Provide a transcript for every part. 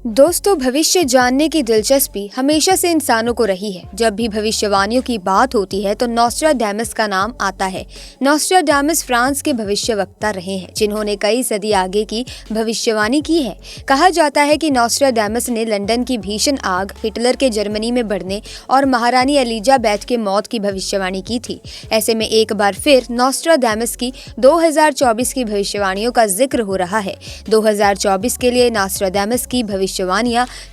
दोस्तों, भविष्य जानने की दिलचस्पी हमेशा से इंसानों को रही है। जब भी भविष्यवाणियों की बात होती है तो नॉस्ट्राडामस का नाम आता है। नॉस्ट्राडामस फ्रांस के भविष्यवक्ता रहे हैं जिन्होंने कई सदी आगे की भविष्यवाणी की है। कहा जाता है कि नॉस्ट्राडामस ने लंदन की भीषण आग, हिटलर के जर्मनी में बढ़ने और महारानी एलिजाबेथ के मौत की भविष्यवाणी की थी। ऐसे में एक बार फिर नॉस्ट्राडामस की 2024 की भविष्यवाणियों का जिक्र हो रहा है। 2024 के लिए नॉस्ट्राडामस की भविष्यवाणियां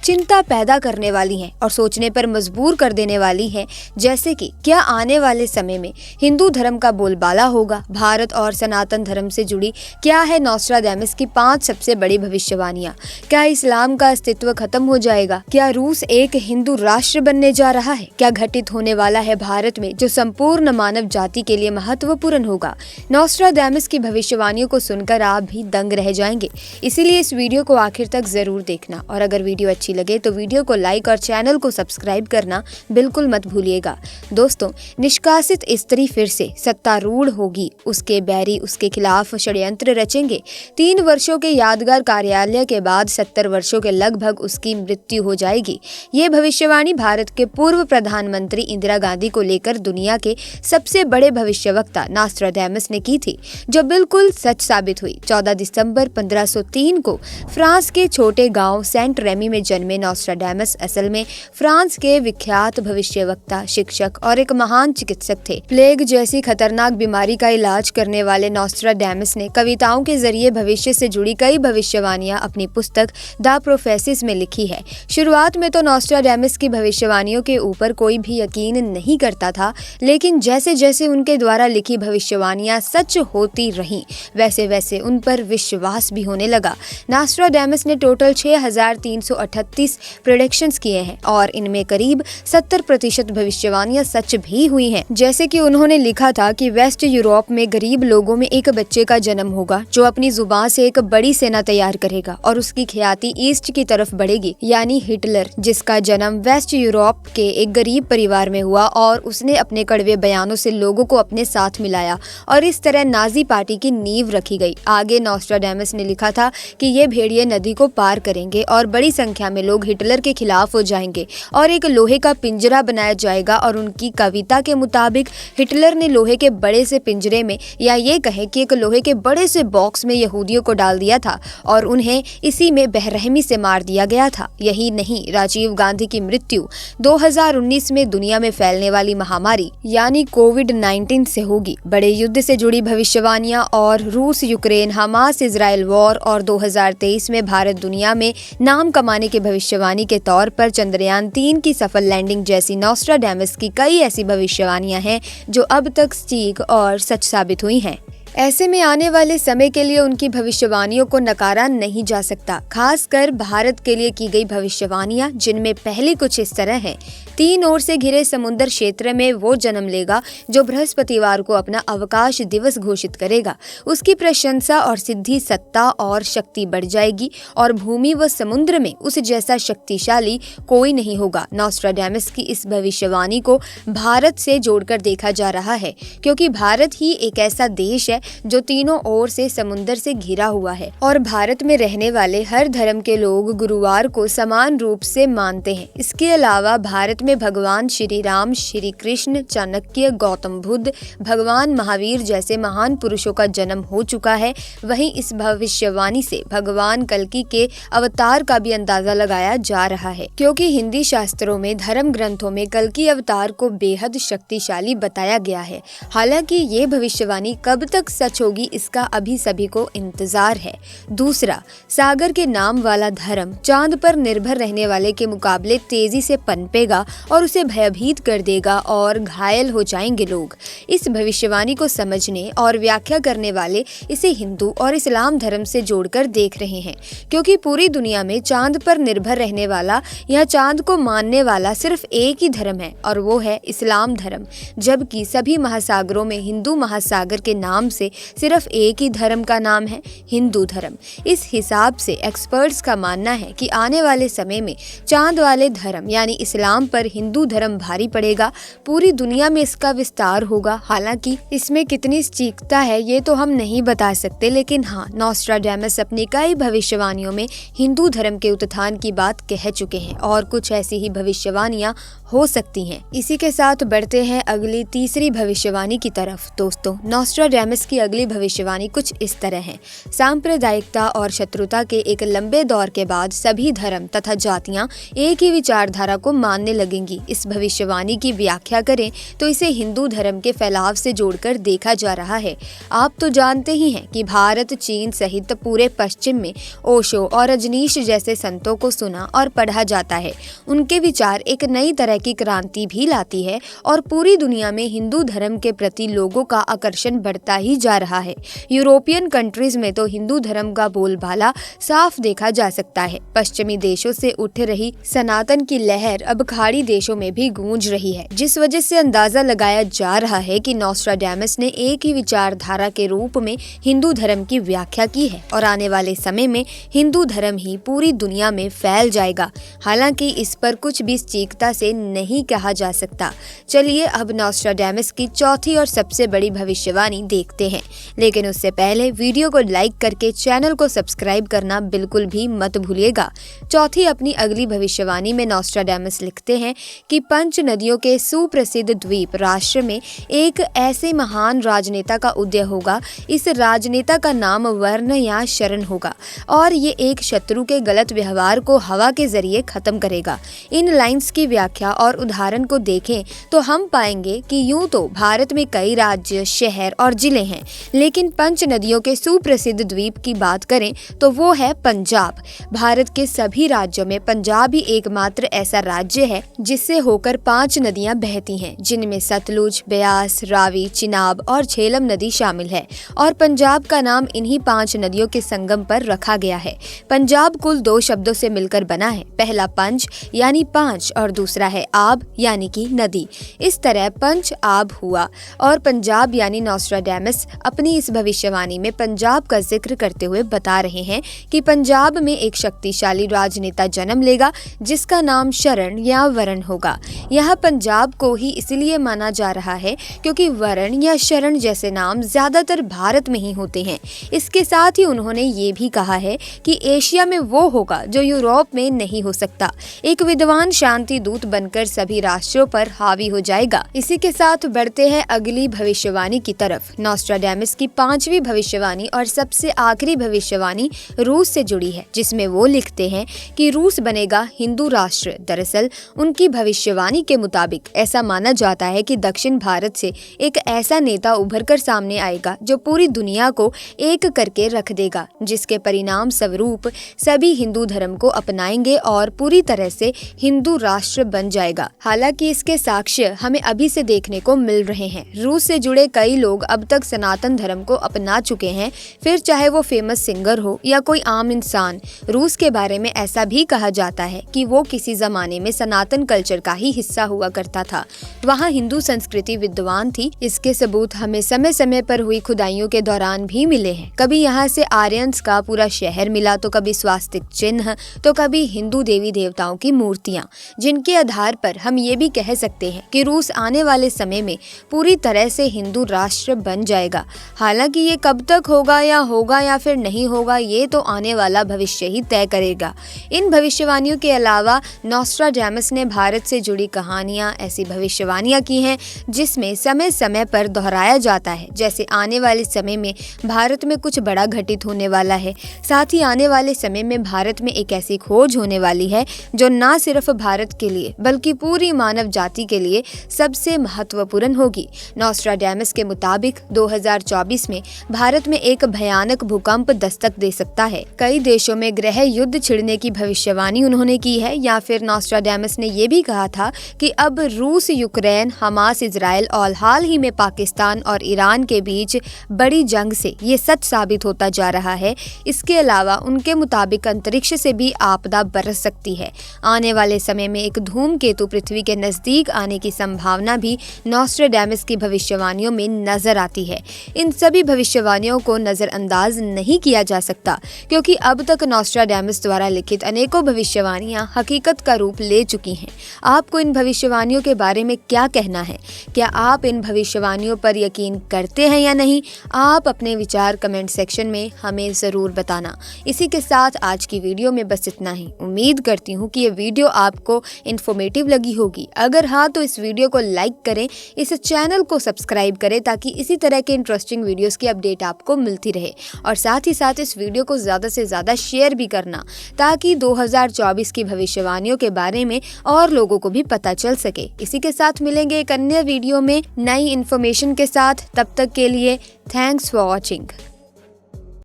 चिंता पैदा करने वाली हैं और सोचने पर मजबूर कर देने वाली हैं। जैसे कि क्या आने वाले समय में हिंदू धर्म का बोलबाला होगा? भारत और सनातन धर्म से जुड़ी क्या है नॉस्ट्राडामस की 5 सबसे बड़ी भविष्यवाणियां? क्या इस्लाम का अस्तित्व खत्म हो जाएगा? क्या रूस एक हिंदू राष्ट्र बनने जा रहा है? क्या घटित होने वाला है भारत में जो संपूर्ण मानव जाति के लिए महत्वपूर्ण होगा? नॉस्ट्राडामस की भविष्यवाणियों को सुनकर आप भी दंग रह जाएंगे। इसीलिए इस वीडियो को आखिर तक जरूर देखना और अगर वीडियो अच्छी लगे तो वीडियो को लाइक और चैनल को सब्सक्राइब करना बिल्कुल मत भूलिएगा। दोस्तों, निष्कासित स्त्री फिर से सत्तारूढ़ होगी, उसके बैरी उसके खिलाफ षड्यंत्र रचेंगे। 3 वर्षों के यादगार कार्यालय के बाद 70 वर्षों के लगभग उसकी मृत्यु हो जाएगी। ये भविष्यवाणी भारत के पूर्व प्रधानमंत्री इंदिरा गांधी को लेकर दुनिया के सबसे बड़े भविष्यवक्ता नॉस्ट्राडामस ने की थी, जो बिल्कुल सच साबित हुई। 14 दिसंबर 1503 को फ्रांस के छोटे गांव सेंट रेमी में जन्मे नॉस्ट्राडामस असल में फ्रांस के विख्यात भविष्यवक्ता, शिक्षक और एक महान चिकित्सक थे। प्लेग जैसी खतरनाक बीमारी का इलाज करने वाले नॉस्ट्राडामस ने कविताओं के जरिए भविष्य से जुड़ी कई भविष्यवाणियां अपनी पुस्तक द प्रोफेसिस में लिखी है। शुरुआत में तो नॉस्ट्राडामस की भविष्यवाणियों के ऊपर कोई भी यकीन नहीं करता था, लेकिन जैसे जैसे उनके द्वारा लिखी भविष्यवाणियां सच होती रहीं, वैसे वैसे उन पर विश्वास भी होने लगा। नॉस्ट्राडामस ने टोटल 6338 प्रेडिक्शंस किए हैं और इनमें करीब 70% भविष्यवाणियां सच भी हुई हैं। जैसे कि उन्होंने लिखा था कि वेस्ट यूरोप में गरीब लोगों में एक बच्चे का जन्म होगा जो अपनी जुबान से एक बड़ी सेना तैयार करेगा और उसकी ख्याति ईस्ट की तरफ बढ़ेगी, यानी हिटलर, जिसका जन्म वेस्ट यूरोप के एक गरीब परिवार में हुआ और उसने अपने कड़वे बयानों से लोगों को अपने साथ मिलाया और इस तरह नाजी पार्टी की नींव रखी गई। आगे नॉस्ट्राडामस ने लिखा था कि ये भेड़िए नदी को पार करेंगे और बड़ी संख्या में लोग हिटलर के खिलाफ हो जाएंगे और एक लोहे का पिंजरा बनाया जाएगा और उनकी कविता के मुताबिक हिटलर ने लोहे के बड़े से पिंजरे में, या ये कहे कि एक लोहे के बड़े से बॉक्स में यहूदियों को डाल दिया था और उन्हें इसी में बेरहमी से मार दिया गया था। यही नहीं, राजीव गांधी की मृत्यु 2019 में दुनिया में फैलने वाली महामारी यानी कोविड-19 से होगी। बड़े युद्ध से जुड़ी भविष्यवाणियां और रूस यूक्रेन, हमास इजराइल वॉर और 2023 में भारत दुनिया में नाम कमाने की भविष्यवाणी के तौर पर चंद्रयान 3 की सफल लैंडिंग जैसी नॉस्ट्राडामस की कई ऐसी भविष्यवाणियां हैं जो अब तक सटीक और सच साबित हुई हैं। ऐसे में आने वाले समय के लिए उनकी भविष्यवाणियों को नकारा नहीं जा सकता, खासकर भारत के लिए की गई भविष्यवाणियां, जिनमें पहली कुछ इस तरह है। 3 ओर से घिरे समुद्र क्षेत्र में वो जन्म लेगा जो बृहस्पतिवार को अपना अवकाश दिवस घोषित करेगा। उसकी प्रशंसा और सिद्धि, सत्ता और शक्ति बढ़ जाएगी और भूमि व समुद्र में उस जैसा शक्तिशाली कोई नहीं होगा। नॉस्ट्राडामस की इस भविष्यवाणी को भारत से जोड़कर देखा जा रहा है, क्योंकि भारत ही एक ऐसा देश है जो तीनों ओर से समुद्र से घिरा हुआ है और भारत में रहने वाले हर धर्म के लोग गुरुवार को समान रूप से मानते हैं। इसके अलावा भारत में भगवान श्री राम, श्री कृष्ण, चाणक्य, गौतम बुद्ध, भगवान महावीर जैसे महान पुरुषों का जन्म हो चुका है। वहीं इस भविष्यवाणी से भगवान कल्कि के अवतार का भी अंदाजा लगाया जा रहा है, क्योंकि हिंदी शास्त्रों में, धर्म ग्रंथों में कल्कि अवतार को बेहद शक्तिशाली बताया गया है। हालांकि ये भविष्यवाणी कब तक सच होगी, इसका अभी सभी को इंतजार है। दूसरा, सागर के नाम वाला धर्म चांद पर निर्भर रहने वाले के मुकाबले तेजी से पनपेगा और उसे भयभीत कर देगा और घायल हो जाएंगे लोग। इस भविष्यवाणी को समझने और व्याख्या करने वाले इसे हिंदू और इस्लाम धर्म से जोड़कर देख रहे हैं, क्योंकि पूरी दुनिया में चांद पर निर्भर रहने वाला या चांद को मानने वाला सिर्फ एक ही धर्म है और वो है इस्लाम धर्म, जबकि सभी महासागरों में हिंदू महासागर के नाम से से सिर्फ एक ही धर्म का नाम है, हिंदू धर्म। इस हिसाब से एक्सपर्ट्स का मानना है कि आने वाले समय में चांद वाले धर्म यानी इस्लाम पर हिंदू धर्म भारी पड़ेगा, पूरी दुनिया में इसका विस्तार होगा। हालांकि इसमें कितनी सटीकता है ये तो हम नहीं बता सकते, लेकिन हाँ, नॉस्ट्राडामस अपनी कई भविष्यवाणियों में हिंदू धर्म के उत्थान की बात कह चुके हैं और कुछ ऐसी ही भविष्यवाणियां हो सकती हैं। इसी के साथ बढ़ते हैं अगली तीसरी भविष्यवाणी की तरफ। दोस्तों, नॉस्ट्राडामस की अगली भविष्यवाणी कुछ इस तरह है। सांप्रदायिकता और शत्रुता के एक लंबे दौर के बाद सभी धर्म तथा जातियां एक ही विचारधारा को मानने लगेंगी। इस भविष्यवाणी की व्याख्या करें तो इसे हिंदू धर्म के फैलाव से जोड़कर देखा जा रहा है। आप तो जानते ही हैं कि भारत, चीन सहित पूरे पश्चिम में ओशो और रजनीश जैसे संतों को सुना और पढ़ा जाता है। उनके विचार एक नई तरह की क्रांति भी लाती है और पूरी दुनिया में हिंदू धर्म के प्रति लोगों का आकर्षण बढ़ता ही जा रहा है। यूरोपियन कंट्रीज में तो हिंदू धर्म का बोलबाला साफ देखा जा सकता है। पश्चिमी देशों से उठ रही सनातन की लहर अब खाड़ी देशों में भी गूंज रही है, जिस वजह से अंदाजा लगाया जा रहा है कि नॉस्ट्राडामस ने एक ही विचारधारा के रूप में हिंदू धर्म की व्याख्या की है और आने वाले समय में हिंदू धर्म ही पूरी दुनिया में फैल जाएगा। हालांकि इस पर कुछ भी सटीकता से नहीं कहा जा सकता। चलिए अब नॉस्ट्राडामस की चौथी और सबसे बड़ी भविष्यवाणी देखते हैं, लेकिन उससे पहले वीडियो को लाइक करके चैनल को सब्सक्राइब करना बिल्कुल भी मत भूलिएगा। चौथी अपनी अगली भविष्यवाणी में नॉस्ट्राडामस लिखते हैं कि पंच नदियों के सुप्रसिद्ध द्वीप राष्ट्र में एक ऐसे महान राजनेता का उदय होगा। इस राजनेता का नाम वर्ण या शरण होगा और ये एक शत्रु के गलत व्यवहार को हवा के जरिए खत्म करेगा। इन लाइंस की व्याख्या और उदाहरण को देखें तो हम पाएंगे कि यूं तो भारत में कई राज्य, शहर और जिले हैं, लेकिन पंच नदियों के सुप्रसिद्ध द्वीप की बात करें तो वो है पंजाब। भारत के सभी राज्यों में पंजाब ही एकमात्र ऐसा राज्य है जिससे होकर 5 नदियां बहती हैं, जिनमें सतलुज, ब्यास, रावी, चिनाब और झेलम नदी शामिल है और पंजाब का नाम इन्हीं 5 नदियों के संगम पर रखा गया है। पंजाब कुल 2 शब्दों से मिलकर बना है, पहला पंच यानी 5 और दूसरा है आब यानी कि नदी। इस तरह पंच आब हुआ और पंजाब यानी नॉस्ट्राडामस अपनी इस भविष्यवाणी में पंजाब का जिक्र करते हुए बता रहे हैं कि पंजाब में एक शक्तिशाली राजनेता जन्म लेगा जिसका नाम शरण या वरण होगा। यह पंजाब को ही इसलिए माना जा रहा है क्योंकि वरण या शरण जैसे नाम ज्यादातर भारत में ही होते हैं। इसके साथ ही उन्होंने ये भी कहा है कि एशिया में वो होगा जो यूरोप में नहीं हो सकता, एक विद्वान शांति दूत बनकर सभी राष्ट्रों पर हावी हो जाएगा। इसी के साथ बढ़ते हैं अगली भविष्यवाणी की तरफ। नॉस्ट्राडामस की 5वीं भविष्यवाणी और सबसे आखिरी भविष्यवाणी रूस से जुड़ी है, जिसमें वो लिखते हैं कि रूस बनेगा हिंदू राष्ट्र। दरअसल उनकी भविष्यवाणी के मुताबिक ऐसा माना जाता है कि दक्षिण भारत से एक ऐसा नेता उभर कर सामने आएगा जो पूरी दुनिया को एक करके रख देगा, जिसके परिणाम स्वरूप सभी हिंदू धर्म को अपनाएंगे और पूरी तरह से हिंदू राष्ट्र बन जाएगा। हालांकि इसके साक्ष्य हमें अभी से देखने को मिल रहे हैं। रूस से जुड़े कई लोग अब तक सनातन धर्म को अपना चुके हैं, फिर चाहे वो फेमस सिंगर हो या कोई आम इंसान। रूस के बारे में ऐसा भी कहा जाता है कि वो किसी जमाने में सनातन कल्चर का ही हिस्सा हुआ करता था, वहाँ हिंदू संस्कृति विद्वान थी। इसके सबूत हमें समय समय पर हुई खुदाइयों के दौरान भी मिले हैं। कभी यहाँ से आर्यंस का पूरा शहर मिला, तो कभी स्वास्तिक चिन्ह, तो कभी हिंदू देवी देवताओं की मूर्तियाँ, जिनके आधार पर हम ये भी कह सकते हैं कि रूस आने वाले समय में पूरी तरह से हिंदू राष्ट्र बन जाएगा। हालांकि ये कब तक होगा या फिर नहीं होगा, ये तो आने वाला भविष्य ही तय करेगा। इन भविष्यवाणियों के अलावा नॉस्ट्राडामस ने भारत से जुड़ी कहानियां, ऐसी भविष्यवाणियां की हैं जिसमें समय समय पर दोहराया जाता है, जैसे आने वाले समय में भारत में कुछ बड़ा घटित होने वाला है। साथ ही आने वाले समय में भारत में एक ऐसी खोज होने वाली है जो न सिर्फ भारत के लिए बल्कि पूरी मानव जाति के लिए सबसे महत्वपूर्ण होगी। नॉस्ट्राडामस के मुताबिक 2024 में भारत में एक भयानक भूकंप दस्तक दे सकता है। कई देशों में गृह युद्ध छिड़ने की भविष्यवाणी उन्होंने की है। या फिर नॉस्ट्राडामस ने ये भी कहा था कि अब रूस, यूक्रेन, हमास, इजराइल और हाल ही में पाकिस्तान और ईरान के बीच बड़ी जंग से ये सच साबित होता जा रहा है। इसके अलावा उनके मुताबिक अंतरिक्ष से भी आपदा बरस सकती है। आने वाले समय में एक धूमकेतु पृथ्वी के नजदीक आने की संभावना भी नॉस्ट्राडामस की भविष्यवाणियों में नजर आती है। इन सभी भविष्यवाणियों को नज़रअंदाज नहीं किया जा सकता, क्योंकि अब तक नॉस्ट्राडामस द्वारा लिखित अनेकों भविष्यवाणियां हकीकत का रूप ले चुकी हैं। आपको इन भविष्यवाणियों के बारे में क्या कहना है? क्या आप इन भविष्यवाणियों पर यकीन करते हैं या नहीं? आप अपने विचार कमेंट सेक्शन में हमें ज़रूर बताना। इसी के साथ आज की वीडियो में बस इतना ही। उम्मीद करती हूँ कि ये वीडियो आपको इन्फॉर्मेटिव लगी होगी। अगर हाँ तो इस वीडियो को लाइक करें, इस चैनल को सब्सक्राइब करें ताकि इसी तरह के इंटरेस्टिंग वीडियोस की अपडेट आपको मिलती रहे, और साथ ही साथ इस वीडियो को ज़्यादा से ज़्यादा शेयर भी करना ताकि 2024 की भविष्यवाणियों के बारे में और लोगों को भी पता चल सके। इसी के साथ मिलेंगे एक अन्य वीडियो में नई इन्फॉर्मेशन के साथ। तब तक के लिए थैंक्स फॉर वॉचिंग।